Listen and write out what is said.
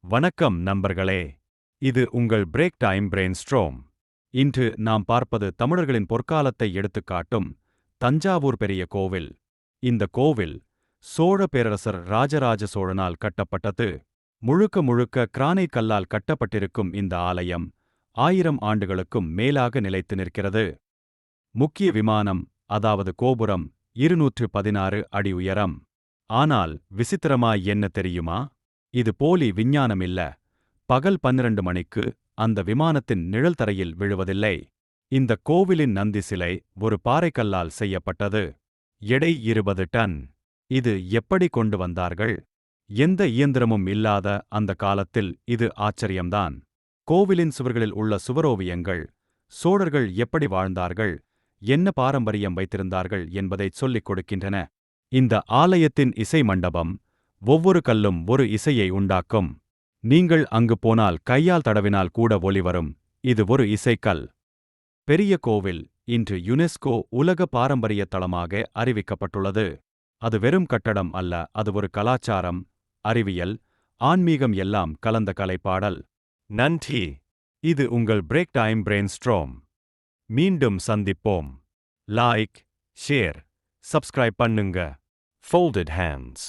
வணக்கம் நண்பர்களே. இது உங்கள் பிரேக் டைம் பிரெயின்ஸ்ட்ரோம். இன்று நாம் பார்ப்பது தமிழர்களின் பொற்காலத்தை எடுத்துக்காட்டும் தஞ்சாவூர் பெரிய கோவில். இந்த கோவில் சோழ பேரரசர் ராஜராஜ சோழனால் கட்டப்பட்டது. முழுக்க முழுக்க கிரானைட் கல்லால் கட்டப்பட்டிருக்கும் இந்த ஆலயம் 1000 ஆண்டுகளுக்கும் மேலாக நிலைத்து நிற்கிறது. முக்கிய விமானம், அதாவது கோபுரம், 216 அடி உயரம். ஆனால் விசித்திரமாய் என்ன தெரியுமா? இது போலி விஞ்ஞானமில்ல. பகல் 12 மணிக்கு அந்த விமானத்தின் நிழல் தரையில் விழுவதில்லை. இந்த கோவிலின் நந்தி சிலை ஒரு பாறைக்கல்லால் செய்யப்பட்டது. எடை 20 டன். இது எப்படி கொண்டு வந்தார்கள்? எந்த இயந்திரமும் இல்லாத அந்த காலத்தில் இது ஆச்சரியம்தான். கோவிலின் சுவர்களில் உள்ள சுவரோவியங்கள் சோழர்கள் எப்படி வாழ்ந்தார்கள், என்ன பாரம்பரியம் வைத்திருந்தார்கள் என்பதைச் சொல்லிக் கொடுக்கின்றன. இந்த ஆலயத்தின் இசை மண்டபம் ஒவ்வொரு கல்லும் ஒரு இசையை உண்டாக்கும். நீங்கள் அங்கு போனால் கையால் தடவினால் கூட ஒலி வரும். இது ஒரு இசைக்கல். பெரிய கோவில் இன்று யுனெஸ்கோ உலக பாரம்பரிய தளமாக அறிவிக்கப்பட்டுள்ளது. அது வெறும் கட்டடம் அல்ல, அது ஒரு கலாச்சாரம், அறிவியல், ஆன்மீகம் எல்லாம் கலந்த கலைப்பாடல். நன்றி. இது உங்கள் பிரேக் டைம் பிரெயின்ஸ்ட்ரோம். மீண்டும் சந்திப்போம். லைக், ஷேர், சப்ஸ்கிரைப் பண்ணுங்க. Folded hands.